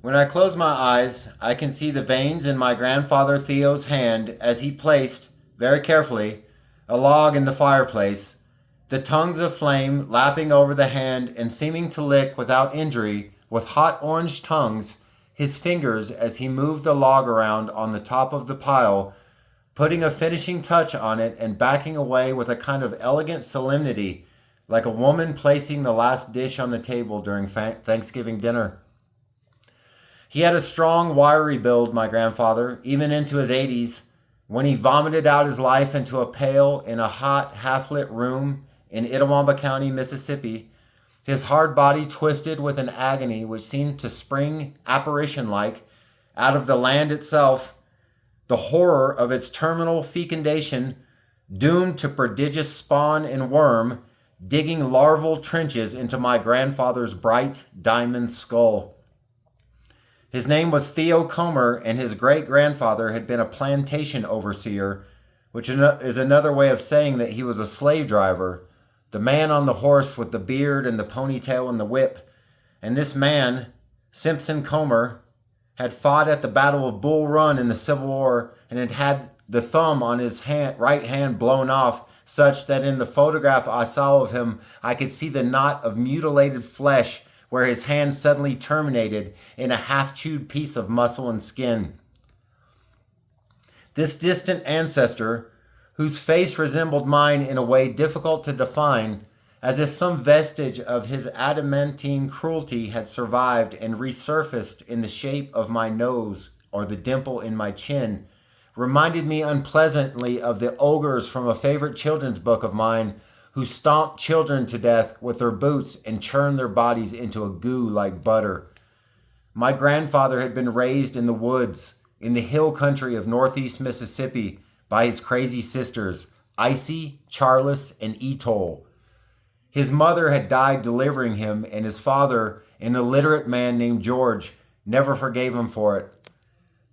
When I close my eyes, I can see the veins in my grandfather Theo's hand as he placed, very carefully, a log in the fireplace, the tongues of flame lapping over the hand and seeming to lick without injury with hot orange tongues his fingers as he moved the log around on the top of the pile, putting a finishing touch on it and backing away with a kind of elegant solemnity, like a woman placing the last dish on the table during Thanksgiving dinner. He had a strong, wiry build, my grandfather, even into his 80s, when he vomited out his life into a pail in a hot, half lit room in Itawamba County, Mississippi. His hard body twisted with an agony which seemed to spring apparition like out of the land itself, the horror of its terminal fecundation, doomed to prodigious spawn and worm, digging larval trenches into my grandfather's bright diamond skull. His name was Theo Comer, and his great grandfather had been a plantation overseer, which is another way of saying that he was a slave driver, the man on the horse with the beard and the ponytail and the whip. And this man, Simpson Comer, had fought at the Battle of Bull Run in the Civil War and had had the thumb on his right hand blown off, such that in the photograph I saw of him, I could see the knot of mutilated flesh where his hand suddenly terminated in a half-chewed piece of muscle and skin. This distant ancestor, whose face resembled mine in a way difficult to define, as if some vestige of his adamantine cruelty had survived and resurfaced in the shape of my nose or the dimple in my chin, reminded me unpleasantly of the ogres from a favorite children's book of mine who stomped children to death with their boots and churned their bodies into a goo like butter. My grandfather had been raised in the woods, in the hill country of northeast Mississippi, by his crazy sisters, Icy, Charles, and Etol. His mother had died delivering him, and his father, an illiterate man named George, never forgave him for it.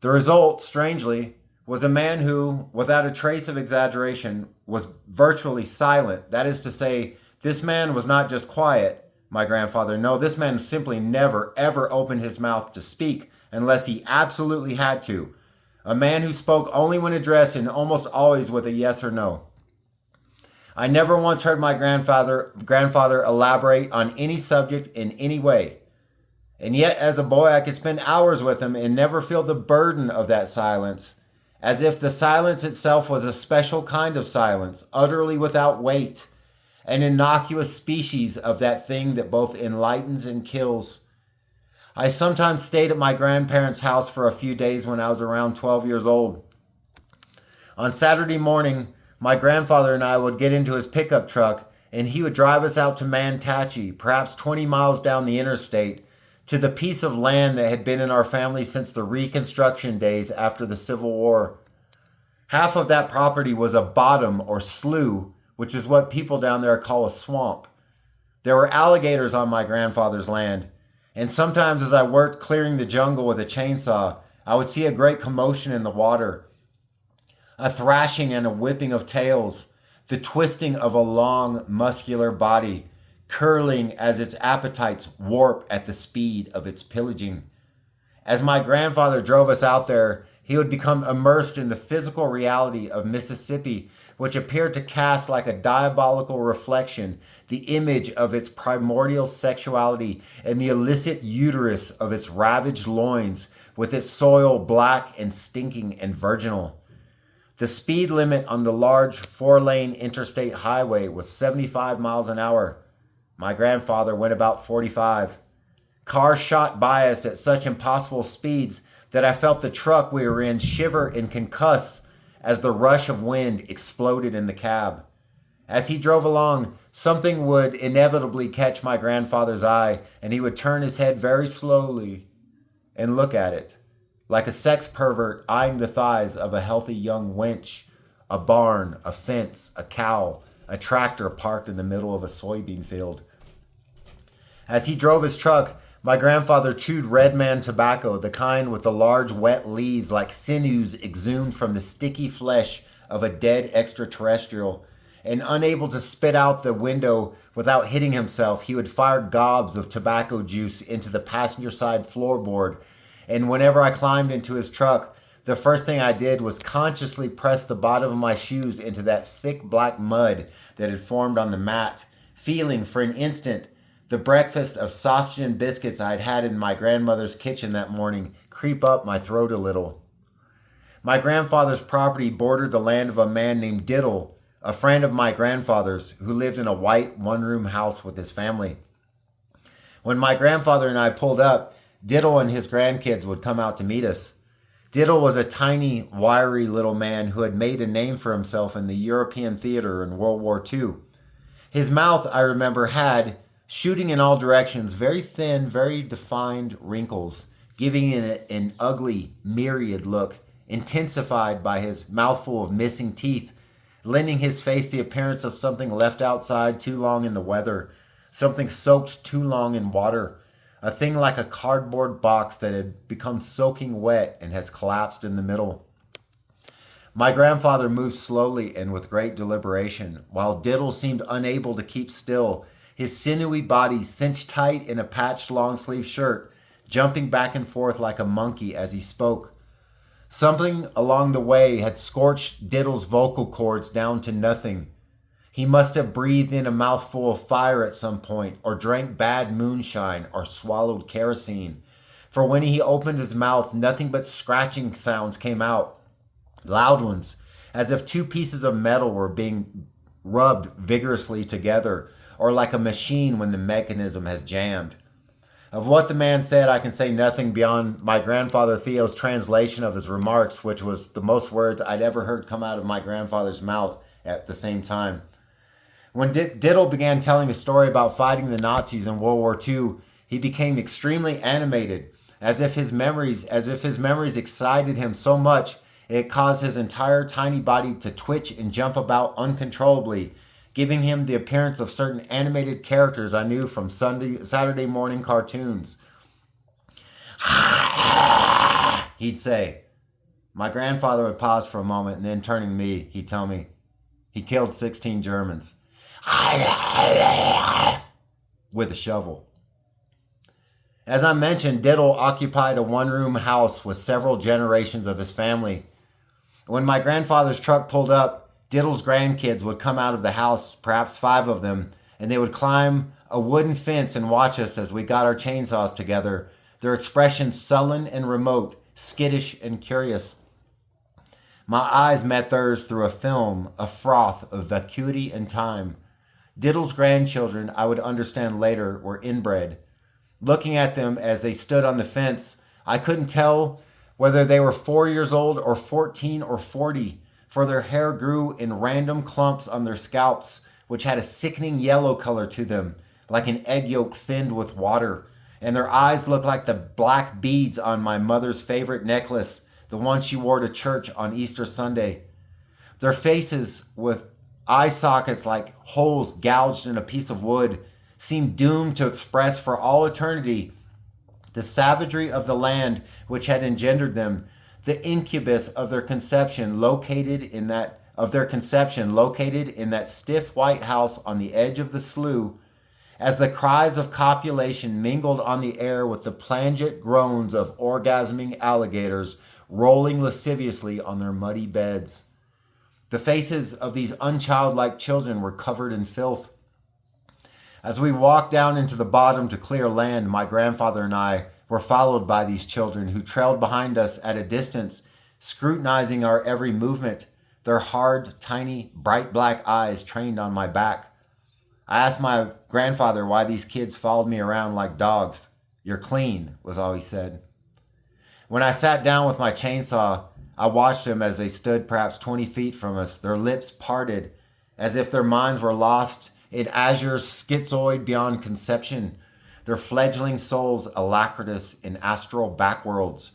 The result, strangely, was a man who, without a trace of exaggeration, was virtually silent. That is to say, this man was not just quiet, my grandfather. No, this man simply never, ever opened his mouth to speak unless he absolutely had to. A man who spoke only when addressed and almost always with a yes or no. I never once heard my grandfather elaborate on any subject in any way. And yet, as a boy, I could spend hours with him and never feel the burden of that silence, as if the silence itself was a special kind of silence, utterly without weight, an innocuous species of that thing that both enlightens and kills. I sometimes stayed at my grandparents' house for a few days when I was around 12 years old. On Saturday morning, my grandfather and I would get into his pickup truck, and he would drive us out to Manatachee, perhaps 20 miles down the interstate, to the piece of land that had been in our family since the Reconstruction days after the Civil War. Half of that property was a bottom or slough, which is what people down there call a swamp. There were alligators on my grandfather's land, and sometimes as I worked clearing the jungle with a chainsaw, I would see a great commotion in the water, a thrashing and a whipping of tails, the twisting of a long, muscular body, curling as its appetites warp at the speed of its pillaging. As my grandfather drove us out there, he would become immersed in the physical reality of Mississippi, which appeared to cast like a diabolical reflection the image of its primordial sexuality and the illicit uterus of its ravaged loins, with its soil black and stinking and virginal. The speed limit on the large four-lane interstate highway was 75 miles an hour. My grandfather went about 45. Cars shot by us at such impossible speeds that I felt the truck we were in shiver and concuss as the rush of wind exploded in the cab. As he drove along, something would inevitably catch my grandfather's eye, and he would turn his head very slowly and look at it, like a sex pervert eyeing the thighs of a healthy young wench, a barn, a fence, a cow, a tractor parked in the middle of a soybean field. As he drove his truck, my grandfather chewed Red Man tobacco, the kind with the large wet leaves like sinews exhumed from the sticky flesh of a dead extraterrestrial, and unable to spit out the window without hitting himself, he would fire gobs of tobacco juice into the passenger side floorboard And whenever I climbed into his truck, the first thing I did was consciously press the bottom of my shoes into that thick black mud that had formed on the mat, feeling for an instant the breakfast of sausage and biscuits I had had in my grandmother's kitchen that morning creep up my throat a little. My grandfather's property bordered the land of a man named Diddle, a friend of my grandfather's who lived in a white one-room house with his family. When my grandfather and I pulled up, Diddle and his grandkids would come out to meet us. Diddle was a tiny, wiry little man who had made a name for himself in the European theater in World War II. His mouth, I remember, had, shooting in all directions, very thin, very defined wrinkles, giving it an ugly, myriad look, intensified by his mouthful of missing teeth, lending his face the appearance of something left outside too long in the weather, something soaked too long in water, a thing like a cardboard box that had become soaking wet and has collapsed in the middle. My grandfather moved slowly and with great deliberation, while Diddle seemed unable to keep still, his sinewy body cinched tight in a patched long-sleeve shirt, jumping back and forth like a monkey as he spoke. Something along the way had scorched Diddle's vocal cords down to nothing. He must have breathed in a mouthful of fire at some point, or drank bad moonshine, or swallowed kerosene. For when he opened his mouth, nothing but scratching sounds came out, loud ones, as if two pieces of metal were being rubbed vigorously together, or like a machine when the mechanism has jammed. Of what the man said, I can say nothing beyond my grandfather Theo's translation of his remarks, which was the most words I'd ever heard come out of my grandfather's mouth at the same time. When Diddle began telling a story about fighting the Nazis in World War II, he became extremely animated, as if his memories excited him so much it caused his entire tiny body to twitch and jump about uncontrollably, giving him the appearance of certain animated characters I knew from Saturday morning cartoons. He'd say. My grandfather would pause for a moment, and then turning to me, he'd tell me, he killed 16 Germans. With a shovel. As I mentioned, Diddle occupied a one-room house with several generations of his family. When my grandfather's truck pulled up, Diddle's grandkids would come out of the house, perhaps 5 of them, and they would climb a wooden fence and watch us as we got our chainsaws together, their expressions sullen and remote, skittish and curious. My eyes met theirs through a film, a froth of vacuity and time. Diddle's grandchildren, I would understand later, were inbred. Looking at them as they stood on the fence, I couldn't tell whether they were 4 years old or 14 or 40, for their hair grew in random clumps on their scalps, which had a sickening yellow color to them, like an egg yolk thinned with water, and their eyes looked like the black beads on my mother's favorite necklace, the one she wore to church on Easter Sunday. Their faces, with eye sockets like holes gouged in a piece of wood, seemed doomed to express for all eternity the savagery of the land which had engendered them, the incubus of their conception located in that stiff white house on the edge of the slough, as the cries of copulation mingled on the air with the plangent groans of orgasming alligators rolling lasciviously on their muddy beds. The faces of these unchildlike children were covered in filth. As we walked down into the bottom to clear land, my grandfather and I were followed by these children who trailed behind us at a distance, scrutinizing our every movement, their hard, tiny, bright black eyes trained on my back. I asked my grandfather why these kids followed me around like dogs. "You're clean," was all he said. When I sat down with my chainsaw, I watched them as they stood perhaps 20 feet from us, their lips parted, as if their minds were lost in azure schizoid beyond conception, their fledgling souls alacritous in astral backworlds,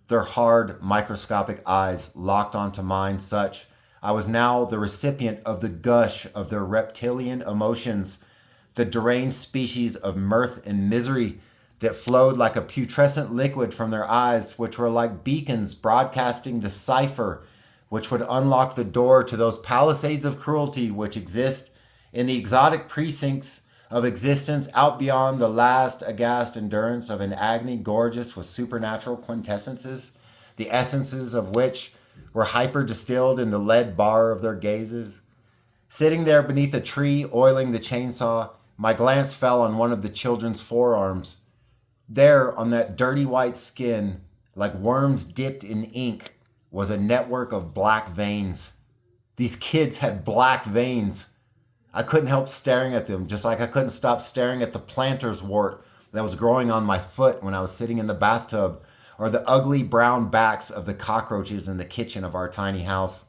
their hard, microscopic eyes locked onto mine such I was now the recipient of the gush of their reptilian emotions, the deranged species of mirth and misery that flowed like a putrescent liquid from their eyes, which were like beacons broadcasting the cipher which would unlock the door to those palisades of cruelty which exist in the exotic precincts of existence out beyond the last aghast endurance of an agony gorgeous with supernatural quintessences, the essences of which were hyper distilled in the lead bar of their gazes. Sitting there beneath a tree, oiling the chainsaw, my glance fell on one of the children's forearms. There, on that dirty white skin, like worms dipped in ink, was a network of black veins. These kids had black veins. I couldn't help staring at them, just like I couldn't stop staring at the planter's wart that was growing on my foot when I was sitting in the bathtub, or the ugly brown backs of the cockroaches in the kitchen of our tiny house.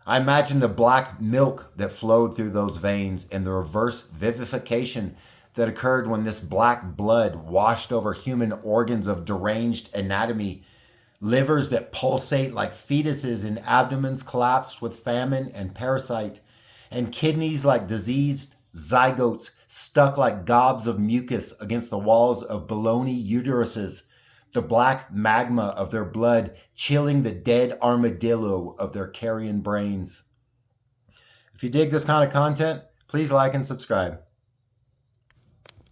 I imagined the black milk that flowed through those veins and the reverse vivification that occurred when this black blood washed over human organs of deranged anatomy, livers that pulsate like fetuses in abdomens collapsed with famine and parasite, and kidneys like diseased zygotes stuck like gobs of mucus against the walls of baloney uteruses, the black magma of their blood chilling the dead armadillo of their carrion brains. If you dig this kind of content, please like and subscribe.